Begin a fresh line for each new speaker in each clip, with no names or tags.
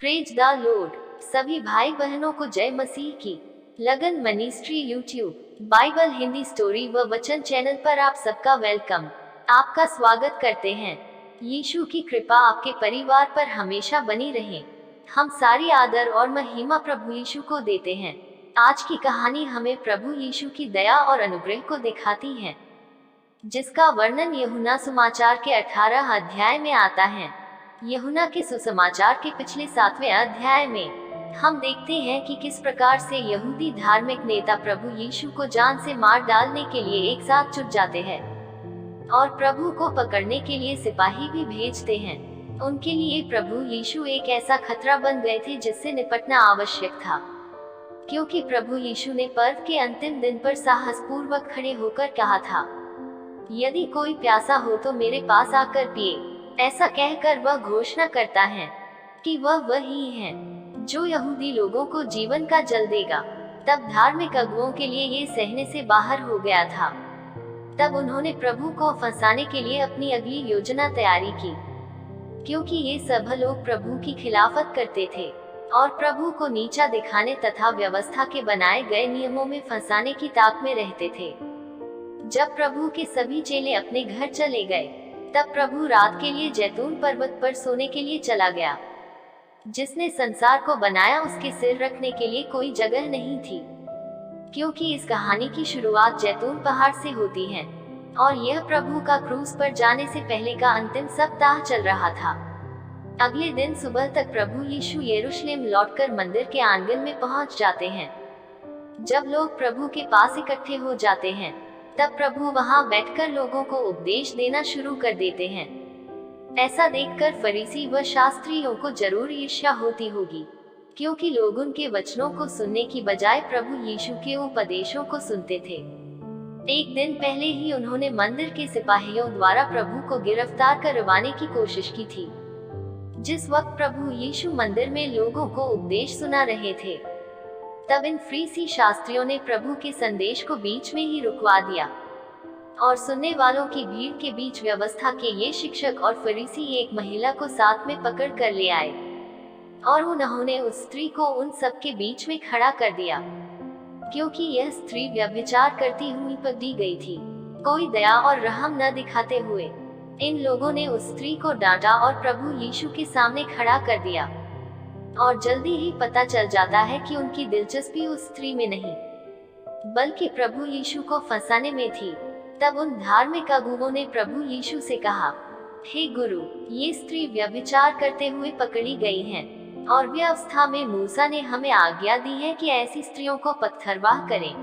Praise the Lord. सभी भाई बहनों को जय मसीह की। लगन ministry YouTube Bible Hindi story व वचन चैनल पर आप सबका वेलकम, आपका स्वागत करते हैं। यीशु की कृपा आपके परिवार पर हमेशा बनी रहे। हम सारी आदर और महिमा प्रभु यीशु को देते हैं। आज की कहानी हमें प्रभु यीशु की दया और अनुग्रह को दिखाती है, जिसका वर्णन यूहन्ना सुसमाचार के 18 अध्याय में आता है। यूहन्ना के सुसमाचार के पिछले 7वें अध्याय में हम देखते हैं कि किस प्रकार से यहूदी धार्मिक नेता प्रभु यीशु को जान से मार डालने के लिए एक साथ जुट जाते हैं और प्रभु को पकड़ने के लिए सिपाही भी भेजते हैं। उनके लिए प्रभु यीशु एक ऐसा खतरा बन गए थे जिससे निपटना आवश्यक था, क्योंकि प्रभु यीशु ने पर्व के अंतिम दिन पर साहसपूर्वक खड़े होकर कहा था, यदि कोई प्यासा हो तो मेरे पास आकर पिए। ऐसा कहकर वह घोषणा करता है कि वह वही है जो यहूदी लोगों को जीवन का जल देगा। तब धार्मिक अगुओं के लिए ये सहने से बाहर हो गया था। तब उन्होंने प्रभु को फंसाने के लिए अपनी अगली योजना तैयारी की, क्योंकि ये सब लोग प्रभु की खिलाफत करते थे और प्रभु को नीचा दिखाने तथा व्यवस्था के बनाए गए नियमों में फंसाने की ताक में रहते थे। जब प्रभु के सभी चेले अपने घर चले गए, तब प्रभु रात के लिए जैतून पर्वत पर सोने के लिए चला गया। जिसने संसार को बनाया उसके सिर रखने के लिए कोई जगह नहीं थी, क्योंकि इस कहानी की शुरुआत जैतून पहाड़ से होती है और यह प्रभु का क्रूस पर जाने से पहले का अंतिम सप्ताह चल रहा था। अगले दिन सुबह तक प्रभु यीशु यरूशलेम लौटकर मंदिर के आंगन में पहुंच जाते हैं। जब लोग प्रभु के पास इकट्ठे हो जाते हैं, तब प्रभु वहां बैठकर लोगों को उपदेश देना शुरू कर देते हैं। ऐसा देखकर फरीसी व शास्त्रियों को जरूर ईर्ष्या होती होगी, क्योंकि लोग उनके वचनों को सुनने की बजाय प्रभु यीशु के उपदेशों को सुनते थे। एक दिन पहले ही उन्होंने मंदिर के सिपाहियों द्वारा प्रभु को गिरफ्तार करवाने की कोशिश की थी। जिस वक्त प्रभु यीशु मंदिर में लोगों को उपदेश सुना रहे थे, तब इन फरीसी शास्त्रियों ने प्रभु के संदेश को बीच में ही रुकवा दिया और सुनने वालों की भीड़ के बीच व्यवस्था के ये शिक्षक और फरीसी एक महिला को साथ में पकड़ कर ले आए और उन्होंने उस स्त्री को उन सब के बीच में खड़ा कर दिया, क्योंकि यह स्त्री व्यभिचार करती हुई पकड़ी गई थी। कोई दया और रहम न दिखाते हुए इन लोगों ने उस स्त्री को डांटा और प्रभु यीशु के सामने खड़ा कर दिया। और जल्दी ही पता चल जाता है कि उनकी दिलचस्पी उस स्त्री में नहीं, बल्कि प्रभु यीशु को फंसाने में थी। तब उन धार्मिक अगुओं ने प्रभु यीशु से कहा, हे गुरु, ये स्त्री व्यभिचार करते हुए पकड़ी गई है और व्यवस्था में मूसा ने हमें आज्ञा दी है कि ऐसी स्त्रियों को पत्थरवाह करें।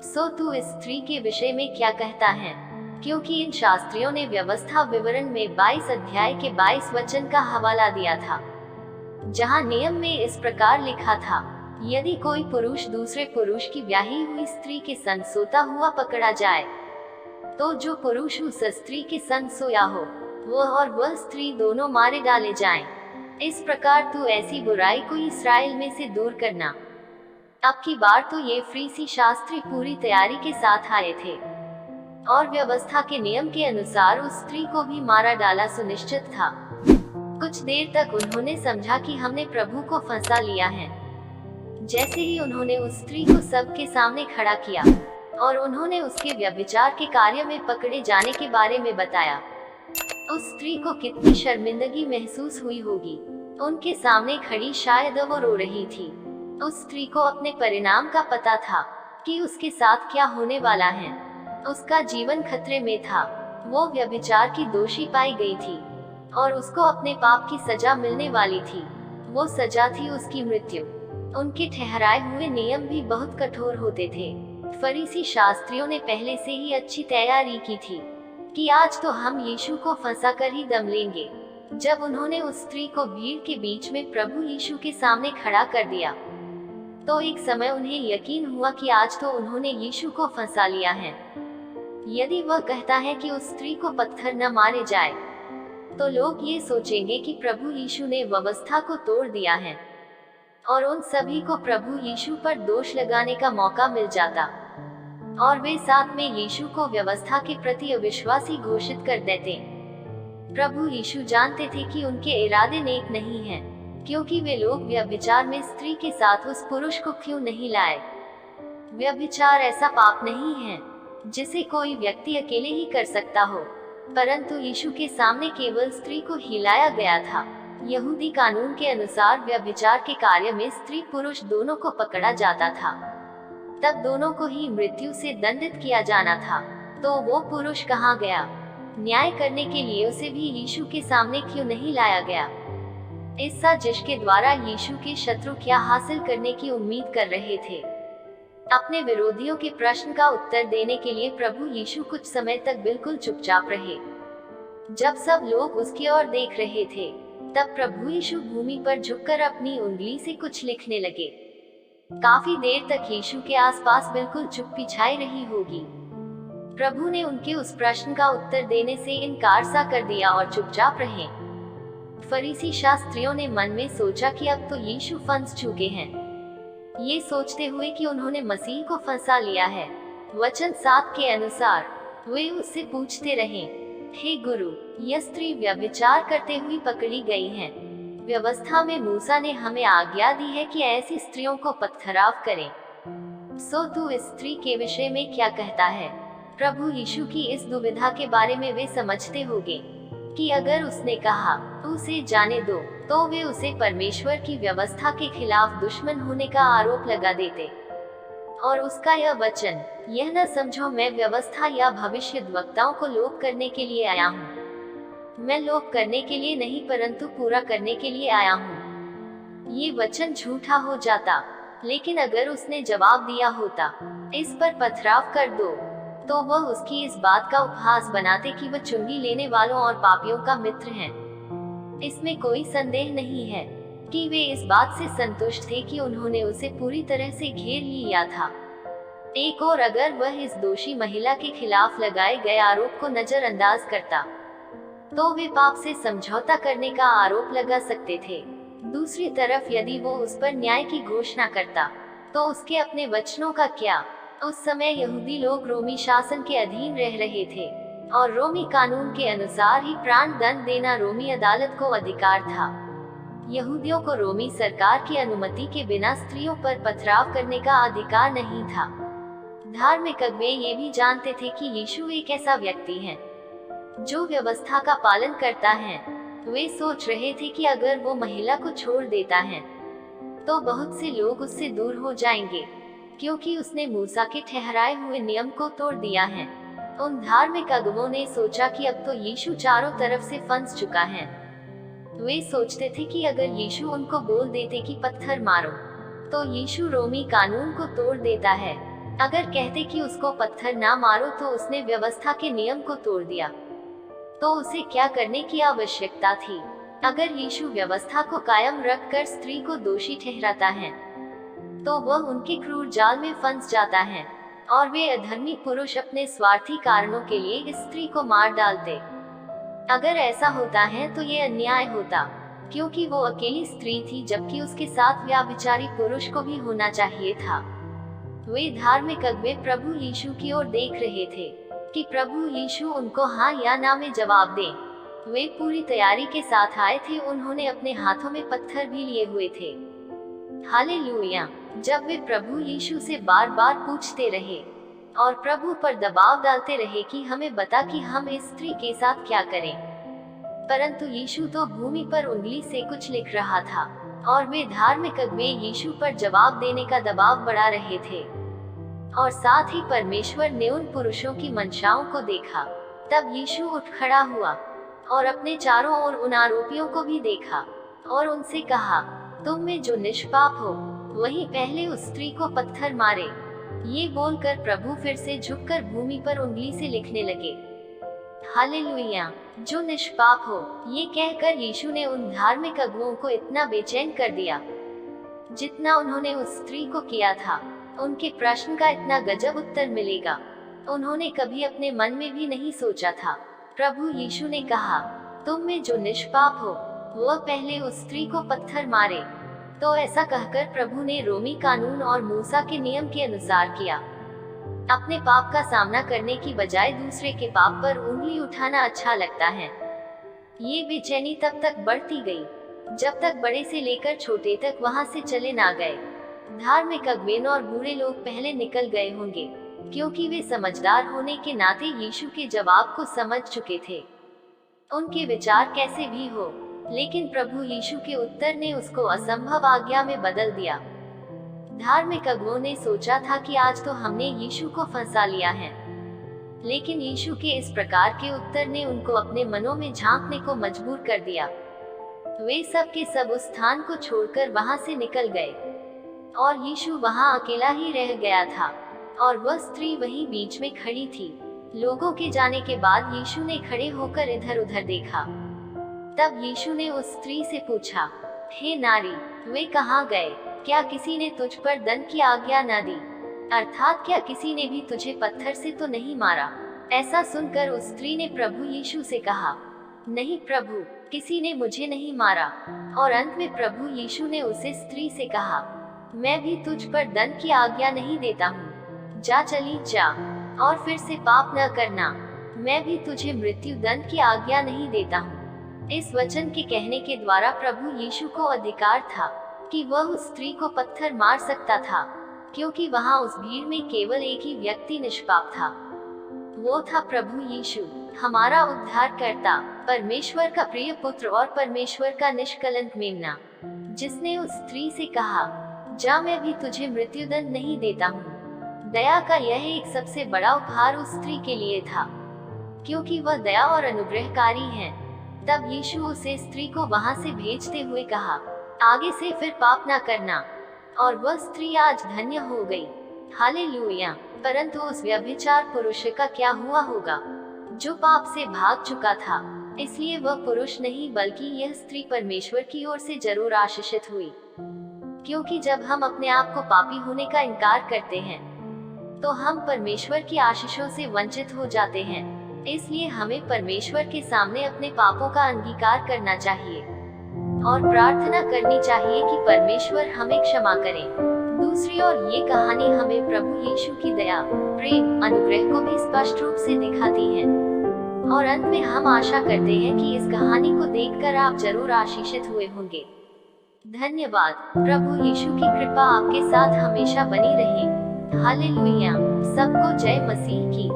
सो तू इस स्त्री के विषय में क्या कहता है? क्योंकि इन शास्त्रियों ने व्यवस्था विवरण में 22 अध्याय के 22 वचन का हवाला दिया था, जहां नियम में इस प्रकार लिखा था, यदि कोई पुरुष दूसरे पुरुष की ब्याही हुई स्त्री के संग सोता हुआ पकड़ा जाए, तो जो पुरुष उस स्त्री के संग सोया हो, वह और वह स्त्री दोनों मारे डाले जाएं। इस प्रकार तू ऐसी बुराई को इस्राएल में से दूर करना। अब की बार तो ये फरीसी शास्त्री पूरी तैयारी के साथ आए थे और व्यवस्था के नियम के अनुसार उस स्त्री को भी मारा डाला सुनिश्चित था। कुछ देर तक उन्होंने समझा कि हमने प्रभु को फंसा लिया है। जैसे ही उन्होंने उस स्त्री को सबके सामने खड़ा किया और उन्होंने उसके व्यभिचार के कार्य में पकड़े जाने के बारे में बताया, उस स्त्री को कितनी शर्मिंदगी महसूस हुई होगी। उनके सामने खड़ी शायद वो रो रही थी। उस स्त्री को अपने परिणाम का पता था कि उसके साथ क्या होने वाला है। उसका जीवन खतरे में था। वो व्यभिचार की दोषी पाई गई थी और उसको अपने पाप की सजा मिलने वाली थी। वो सजा थी उसकी मृत्यु। उनके ठहराए हुए नियम भी बहुत कठोर होते थे। फरीसी शास्त्रियों ने पहले से ही अच्छी तैयारी की थी कि आज तो हम यीशु को फंसा कर ही दम लेंगे। जब उन्होंने उस स्त्री को भीड़ के बीच में प्रभु यीशु के सामने खड़ा कर दिया, तो एक समय उन्हें यकीन हुआ कि आज तो उन्होंने यीशु को फंसा लिया है। यदि वह कहता है कि उस स्त्री को पत्थर न मारे जाए, तो लोग ये सोचेंगे कि प्रभु यीशु ने व्यवस्था को तोड़ दिया है और उन सभी को प्रभु यीशु पर दोष लगाने का मौका मिल जाता और वे साथ में यीशु को व्यवस्था के प्रति अविश्वासी घोषित कर देते। प्रभु यीशु जानते थे कि उनके इरादे नेक नहीं हैं। क्योंकि वे लोग व्यभिचार में स्त्री के साथ उस पुरुष को क्यों नहीं लाए। व्यभिचार ऐसा पाप नहीं है जिसे कोई व्यक्ति अकेले ही कर सकता हो, परंतु यीशु के सामने केवल स्त्री को ही लाया गया था। यहूदी कानून के अनुसार व्यभिचार के कार्य में स्त्री पुरुष दोनों को पकड़ा जाता था, तब दोनों को ही मृत्यु से दंडित किया जाना था। तो वो पुरुष कहाँ गया? न्याय करने के लिए उसे भी यीशु के सामने क्यों नहीं लाया गया? इस साजिश के द्वारा यीशु के शत्रु क्या हासिल करने की उम्मीद कर रहे थे? अपने विरोधियों के प्रश्न का उत्तर देने के लिए प्रभु यीशु कुछ समय तक बिल्कुल चुपचाप रहे। जब सब लोग उसकी ओर देख रहे थे, तब प्रभु यीशु भूमि पर झुककर अपनी उंगली से कुछ लिखने लगे। काफी देर तक यीशु के आसपास बिल्कुल चुप्पी छाई रही होगी। प्रभु ने उनके उस प्रश्न का उत्तर देने से इनकार सा कर दिया और चुपचाप रहे। फरीसी शास्त्रियों ने मन में सोचा कि अब तो यीशु फंस चुके हैं, ये सोचते हुए कि उन्होंने मसीह को फंसा लिया है। वचन 7 के अनुसार वे उससे पूछते रहे, हे गुरु, यह स्त्री व्यभिचार करते हुए पकड़ी गई है। व्यवस्था में मूसा ने हमें आज्ञा दी है कि ऐसी स्त्रियों को पत्थराव करें। सो तू इस स्त्री के विषय में क्या कहता है? प्रभु यीशु की इस दुविधा के बारे में वे समझते होंगे कि अगर उसने कहा उसे जाने दो, तो वे उसे परमेश्वर की व्यवस्था के खिलाफ दुश्मन होने का आरोप लगा देते। और उसका यह वचन, यह न समझो मैं व्यवस्था या भविष्यद्वक्ताओं को लोप करने के लिए आया हूँ। मैं लोप करने के लिए नहीं परंतु पूरा करने के लिए आया हूँ। ये वचन झूठा हो जाता, लेकिन अगर उसने जवाब दिया होता, इस पर पथराव कर दो, तो वह उसकी इस बात का उपहास बनाते कि वह चुंगी लेने वालों और पापियों का मित्र है। इसमें कोई संदेह नहीं है कि वे इस बात से संतुष्ट थे कि उन्होंने उसे पूरी तरह से घेर लिया था। एक और अगर वह इस दोषी महिला के खिलाफ लगाए गए आरोप को नजरअंदाज करता, तो वे पाप से समझौता करने का आरोप लगा सकते थे। दूसरी तरफ यदि वो उस पर न्याय की घोषणा करता, तो उसके अपने वचनों का क्या? उस समय यहूदी लोग रोमी शासन के अधीन रह रहे थे और रोमी कानून के अनुसार ही प्राण दंड देना रोमी अदालत को अधिकार था। यहूदियों को रोमी सरकार की अनुमति के बिना स्त्रियों पर पथराव करने का अधिकार नहीं था। धार्मिक अगुवे ये भी जानते थे कि यीशु एक ऐसा व्यक्ति है जो व्यवस्था का पालन करता है। वे सोच रहे थे कि अगर वो महिला को छोड़ देता है, तो बहुत से लोग उससे दूर हो जाएंगे, क्योंकि उसने मूसा के ठहराए हुए नियम को तोड़ दिया है। उन धार्मिक अगुवों ने सोचा कि अब तो यीशु चारों तरफ से फंस चुका है। वे सोचते थे कि अगर यीशु उनको बोल देते कि पत्थर मारो, तो यीशु रोमी कानून को तोड़ देता है। अगर कहते कि उसको पत्थर ना मारो, तो उसने व्यवस्था के नियम को तोड़ दिया। तो उसे क्या करने की आवश्यकता थी? अगर यीशु व्यवस्था को कायम रखकर स्त्री को दोषी ठहराता है, तो वह उनके क्रूर जाल में फंस जाता है और वे अधर्मी पुरुष अपने स्वार्थी कारणों के लिए इस स्त्री को मार डालते। अगर ऐसा होता है तो ये अन्याय होता, क्योंकि वो अकेली स्त्री थी जबकि उसके साथ व्यभिचारी पुरुष को भी होना चाहिए था। वे धार्मिक अगुवे प्रभु यीशु की ओर देख रहे थे कि प्रभु यीशु उनको हाँ या ना में जवाब दें। वे पूरी तैयारी के साथ आए थे। उन्होंने अपने हाथों में पत्थर भी लिए हुए थे। हालेलुया। जब वे प्रभु यीशु से बार बार पूछते रहे और प्रभु पर दबाव डालते रहे कि हमें बता कि हम इस स्त्री के साथ क्या करें, परंतु यीशु तो भूमि पर उंगली से कुछ लिख रहा था और वे धार्मिक अगुवे यीशु पर जवाब देने का दबाव बढ़ा रहे थे। और साथ ही परमेश्वर ने उन पुरुषों की मंशाओं को देखा। तब यीशु उठ खड़ा हुआ और अपने चारों ओर उन आरोपियों को भी देखा और उनसे कहा, तुम में जो निष्पाप हो, वही पहले उस स्त्री को पत्थर मारे। ये बोलकर प्रभु फिर से झुककर भूमि पर उंगली से लिखने लगे। हालेलुया। जो निष्पाप हो, ये कहकर यीशु ने उन धार्मिक अगुवों को इतना बेचैन कर दिया जितना उन्होंने उस स्त्री को किया था। उनके प्रश्न का इतना गजब उत्तर मिलेगा, उन्होंने कभी अपने मन में भी नहीं सोचा था। प्रभु यीशु ने कहा, तुम में जो निष्पाप हो, वह पहले उस स्त्री को पत्थर मारे। तो ऐसा कहकर प्रभु ने रोमी कानून और मूसा के नियम के अनुसार किया। अपने पाप का सामना करने की बजाय दूसरे के पाप पर उंगली उठाना अच्छा लगता है। ये बेचैनी तब तक बढ़ती गई जब तक बड़े से लेकर छोटे तक वहां से चले ना गए। धार्मिक अगुवेन और बूढ़े लोग पहले निकल गए होंगे, क्योंकि वे समझदार होने के नाते यीशु के जवाब को समझ चुके थे, उनके विचार कैसे भी हो। लेकिन प्रभु यीशु के उत्तर ने उसको असंभव आज्ञा में बदल दिया। धार्मिक अगुवों ने सोचा था कि आज तो हमने यीशु को फंसा लिया है, लेकिन यीशु के इस प्रकार के उत्तर ने उनको अपने मनों में झांकने को मजबूर कर दिया। वे सब के सब उस स्थान को छोड़कर वहां से निकल गए और यीशु वहां अकेला ही रह गया था और वह स्त्री वहीं बीच में खड़ी थी। लोगों के जाने के बाद यीशु ने खड़े होकर इधर उधर देखा। तब यीशु ने उस स्त्री से पूछा, हे नारी, वे कहाँ गए? क्या किसी ने तुझ पर दंड की आज्ञा न दी? अर्थात क्या किसी ने भी तुझे पत्थर से तो नहीं मारा? ऐसा सुनकर उस स्त्री ने प्रभु यीशु से कहा, नहीं प्रभु, किसी ने मुझे नहीं मारा। और अंत में प्रभु यीशु ने उसे स्त्री से कहा, मैं भी तुझ पर दंड की आज्ञा नहीं देता हूँ, जा चली जा और फिर से पाप न करना। मैं भी तुझे मृत्यु दंड की आज्ञा नहीं देता हूँ। इस वचन के कहने के द्वारा प्रभु यीशु को अधिकार था कि वह उस स्त्री को पत्थर मार सकता था, क्योंकि वहां उस भीड़ में केवल एक ही व्यक्ति निष्पाप था। वो था प्रभु यीशु, हमारा उद्धारकर्ता, परमेश्वर का प्रिय पुत्र और परमेश्वर का निष्कलंक मेमना, जिसने उस स्त्री से कहा, जा, मैं भी तुझे मृत्युदंड नहीं देता हूँ। दया का यह एक सबसे बड़ा उपहार उस स्त्री के लिए था, क्योंकि वह दया और अनुग्रहकारी है। तब यीशु उसे स्त्री को वहां से भेजते हुए कहा, आगे से फिर पाप ना करना। और वह स्त्री आज धन्य हो गई। हालेलुया। परंतु उस व्यभिचार पुरुष का क्या हुआ होगा, जो पाप से भाग चुका था? इसलिए वह पुरुष नहीं बल्कि यह स्त्री परमेश्वर की ओर से जरूर आशीषित हुई, क्योंकि जब हम अपने आप को पापी होने का इनकार करते हैं तो हम परमेश्वर की आशीषों से वंचित हो जाते हैं। इसलिए हमें परमेश्वर के सामने अपने पापों का अंगीकार करना चाहिए और प्रार्थना करनी चाहिए कि परमेश्वर हमें क्षमा करे। दूसरी ओर ये कहानी हमें प्रभु यीशु की दया, प्रेम, अनुग्रह को भी स्पष्ट रूप से दिखाती है। और अंत में हम आशा करते हैं कि इस कहानी को देखकर आप जरूर आशीषित हुए होंगे। धन्यवाद। प्रभु यीशु की कृपा आपके साथ हमेशा बनी रहे। हालेलुया। सबको जय मसीह की।